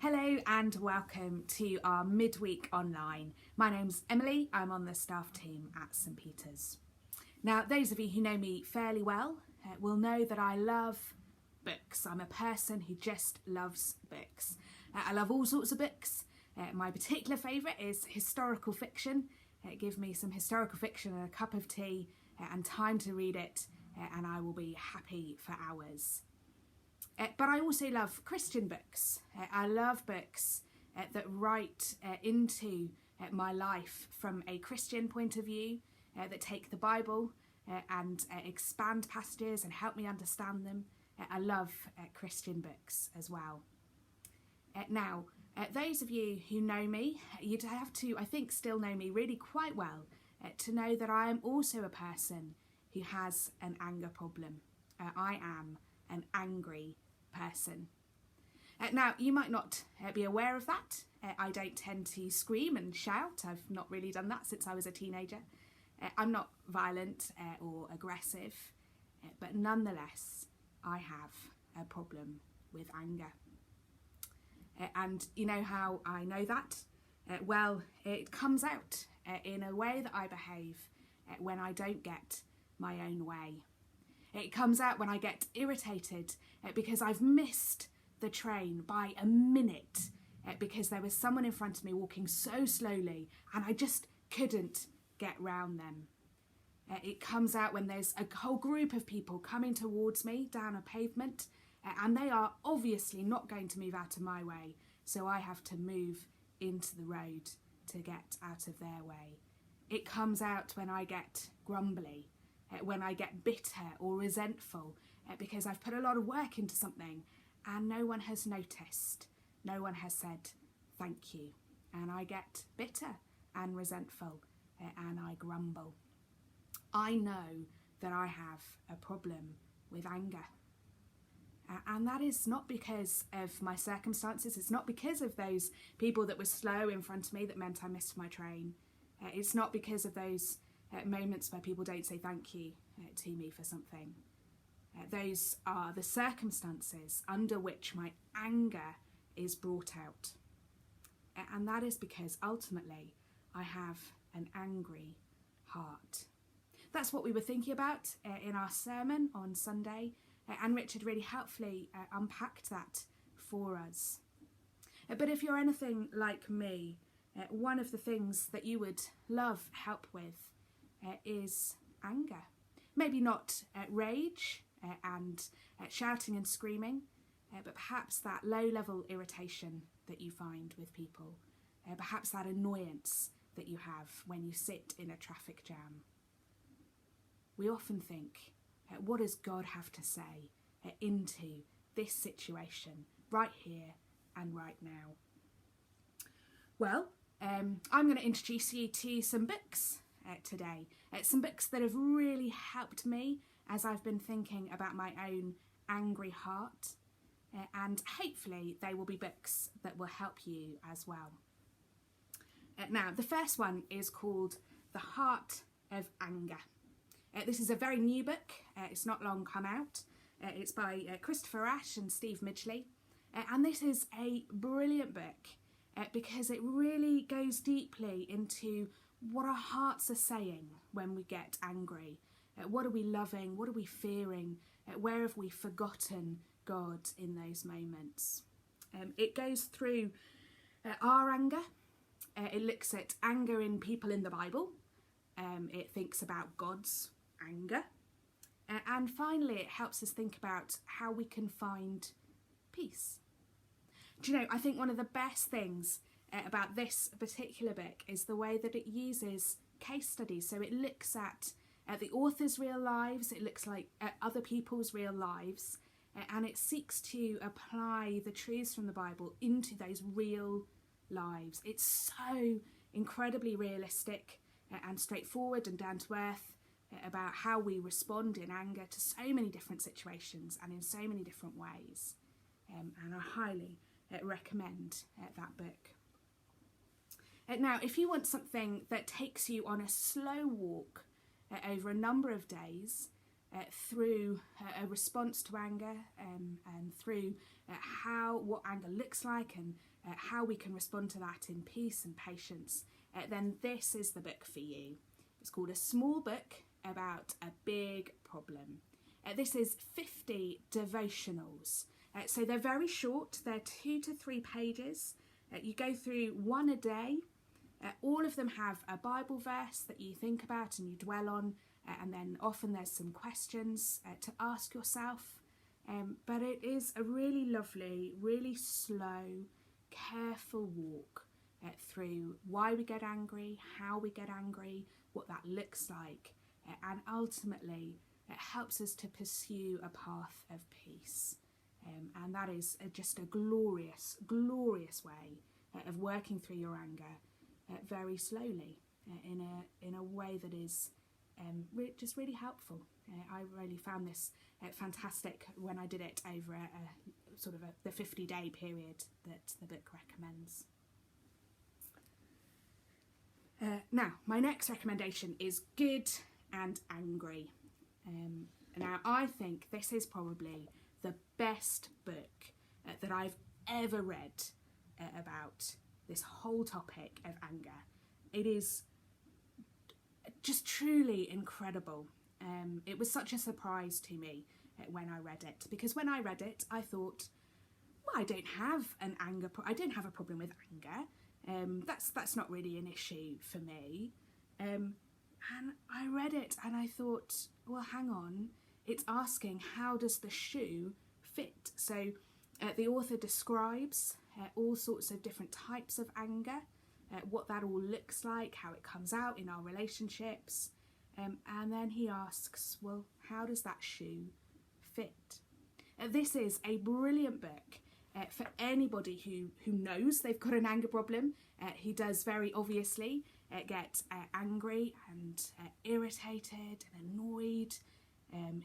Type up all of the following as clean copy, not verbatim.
Hello and welcome to our Midweek Online. My name's Emily, I'm on the staff team at St Peter's. Now, those of you who know me fairly well will know that I love books. I'm a person who just loves books. I love all sorts of books. My particular favourite is historical fiction. Give me some historical fiction and a cup of tea and time to read it and I will be happy for hours. But I also love Christian books. I love books that write into my life from a Christian point of view, that take the Bible and expand passages and help me understand them. I love Christian books as well. Now, those of you who know me, you'd have to, I think, still know me really quite well to know that I am also a person who has an anger problem. I am an angry person. Now, you might not be aware of that. I don't tend to scream and shout. I've not really done that since I was a teenager. I'm not violent or aggressive, but nonetheless, I have a problem with anger. And you know how I know that? Well, it comes out in a way that I behave when I don't get my own way. It comes out when I get irritated because I've missed the train by a minute because there was someone in front of me walking so slowly and I just couldn't get round them. It comes out when there's a whole group of people coming towards me down a pavement and they are obviously not going to move out of my way, so I have to move into the road to get out of their way. It comes out when I get grumbly, when I get bitter or resentful because I've put a lot of work into something and no one has noticed, no one has said thank you, and I get bitter and resentful and I grumble. I know that I have a problem with anger. And that is not because of my circumstances, it's not because of those people that were slow in front of me that meant I missed my train. It's not because of those moments where people don't say thank you to me for something. Those are the circumstances under which my anger is brought out. And that is because ultimately I have an angry heart. That's what we were thinking about in our sermon on Sunday, and Richard really helpfully unpacked that for us. But if you're anything like me, one of the things that you would love help with is anger. Maybe not rage and shouting and screaming, but perhaps that low-level irritation that you find with people, perhaps that annoyance that you have when you sit in a traffic jam. We often think, what does God have to say into this situation right here and right now? Well, I'm going to introduce you to some books today. Some books that have really helped me as I've been thinking about my own angry heart, and hopefully they will be books that will help you as well. Now, the first one is called The Heart of Anger. This is a very new book. It's not long come out. It's by Christopher Ashe and Steve Midgley. And this is a brilliant book because it really goes deeply into what our hearts are saying when we get angry. What are we loving? What are we fearing? Where have we forgotten God in those moments? It goes through our anger. It looks at anger in people in the Bible. It thinks about God's anger. And finally, it helps us think about how we can find peace. Do you know, I think one of the best things about this particular book is the way that it uses case studies. So it looks at the author's real lives, it looks like at other people's real lives, and it seeks to apply the truths from the Bible into those real lives. It's so incredibly realistic and straightforward and down to earth about how we respond in anger to so many different situations and in so many different ways. And I highly recommend that book. Now, if you want something that takes you on a slow walk over a number of days, through a response to anger, and through what anger looks like, and how we can respond to that in peace and patience, then this is the book for you. It's called A Small Book About a Big Problem. This is 50 devotionals. So they're very short. They're 2 to 3 pages. You go through one a day. All of them have a Bible verse that you think about and you dwell on, and then often there's some questions to ask yourself. But it is a really lovely, really slow, careful walk through why we get angry, how we get angry, what that looks like, and ultimately it helps us to pursue a path of peace. And that is just a glorious, glorious way of working through your anger very slowly, in a way that is just really helpful. I really found this fantastic when I did it over the 50-day period that the book recommends. Now, my next recommendation is Good and Angry. Now, I think this is probably the best book that I've ever read about this whole topic of anger. It is just truly incredible. It was such a surprise to me when I read it, because when I read it, I thought, well, I don't have I don't have a problem with anger. That's not really an issue for me. And I read it and I thought, well, hang on, it's asking, how does the shoe fit? So the author describes all sorts of different types of anger, what that all looks like, how it comes out in our relationships, and then he asks, well, how does that shoe fit? This is a brilliant book for anybody who knows they've got an anger problem, who does very obviously get angry and irritated and annoyed,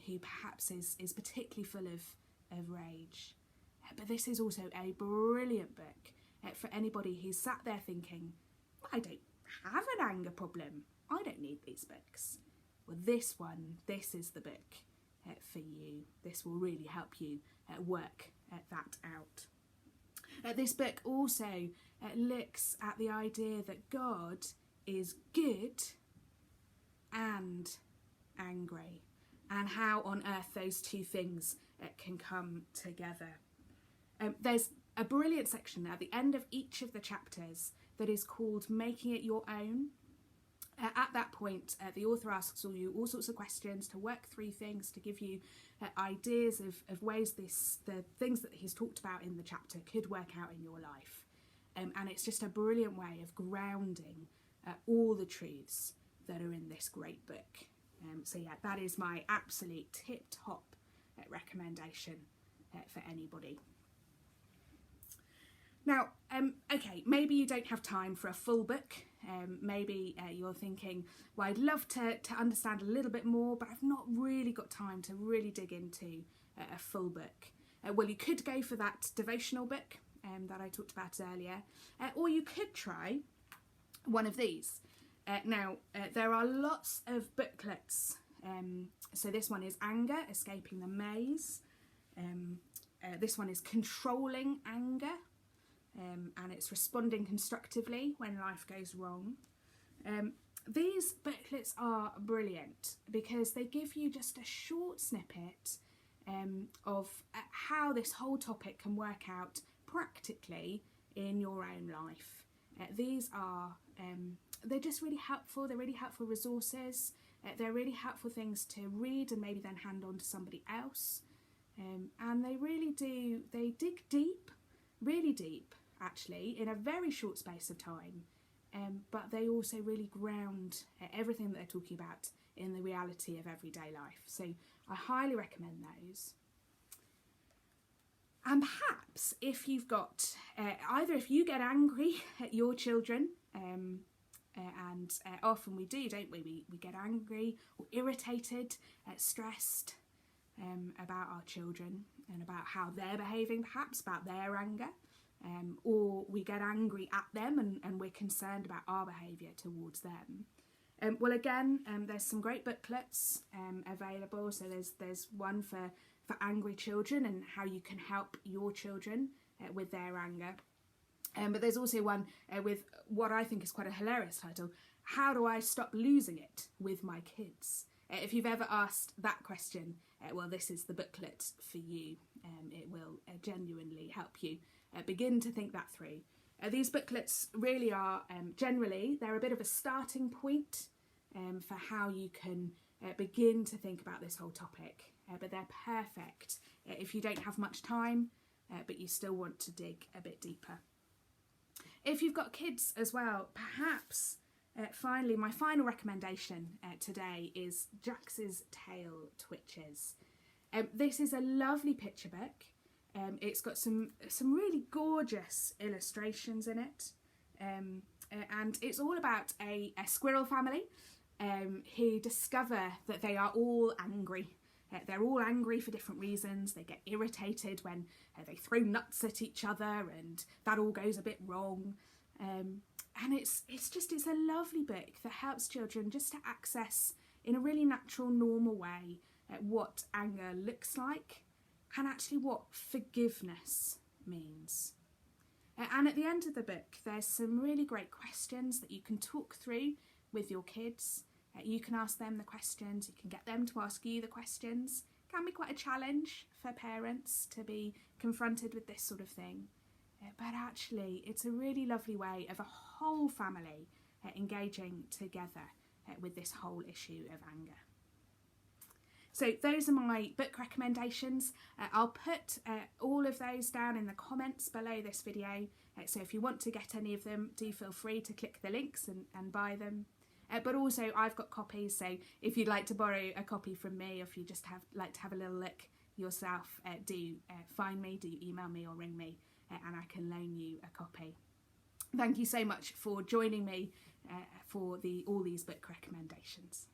who perhaps is particularly full of rage. But this is also a brilliant book for anybody who's sat there thinking, I don't have an anger problem, I don't need these books. Well, this is the book for you. This will really help you work that out. This book also looks at the idea that God is good and angry, and how on earth those two things can come together. There's a brilliant section at the end of each of the chapters that is called Making It Your Own. At that point, the author asks you all sorts of questions to work through things, to give you ideas of ways the things that he's talked about in the chapter could work out in your life. And it's just a brilliant way of grounding all the truths that are in this great book. So yeah, that is my absolute tip-top recommendation for anybody. Now, okay, maybe you don't have time for a full book. Maybe you're thinking, well, I'd love to understand a little bit more, but I've not really got time to really dig into a full book. Well, you could go for that devotional book that I talked about earlier, or you could try one of these. Now, there are lots of booklets. So this one is Anger, Escaping the Maze. This one is Controlling Anger. And it's Responding Constructively When Life Goes Wrong. These booklets are brilliant because they give you just a short snippet of how this whole topic can work out practically in your own life. These are they're just really helpful. They're really helpful resources. They're really helpful things to read and maybe then hand on to somebody else. And they really do, they dig deep, really deep actually, in a very short space of time. But they also really ground everything that they're talking about in the reality of everyday life. So I highly recommend those. And perhaps if you've got, either if you get angry at your children, and often we do, don't we? We get angry or irritated, stressed about our children and about how they're behaving, perhaps about their anger, or we get angry at them and we're concerned about our behaviour towards them. Well, again, there's some great booklets available. So there's one for angry children and how you can help your children with their anger. But there's also one with what I think is quite a hilarious title, How Do I Stop Losing It with My Kids? If you've ever asked that question, well, this is the booklet for you. It will genuinely help you begin to think that through. These booklets really are, generally, they're a bit of a starting point for how you can begin to think about this whole topic. But they're perfect if you don't have much time, but you still want to dig a bit deeper. If you've got kids as well, perhaps, finally, my final recommendation today is Jax's Tail Twitches. This is a lovely picture book. It's got some really gorgeous illustrations in it. And it's all about a squirrel family who discover that they are all angry. They're all angry for different reasons. They get irritated when they throw nuts at each other, and that all goes a bit wrong. And it's a lovely book that helps children just to access in a really natural, normal way what anger looks like and actually what forgiveness means. And at the end of the book, there's some really great questions that you can talk through with your kids. You can ask them the questions, you can get them to ask you the questions. It can be quite a challenge for parents to be confronted with this sort of thing. But actually, it's a really lovely way of a whole family engaging together with this whole issue of anger. So those are my book recommendations. I'll put all of those down in the comments below this video. So if you want to get any of them, do feel free to click the links and buy them. But also I've got copies, so if you'd like to borrow a copy from me, or if you just like to have a little look yourself, do find me, do email me or ring me, and I can loan you a copy. Thank you so much for joining me for all these book recommendations.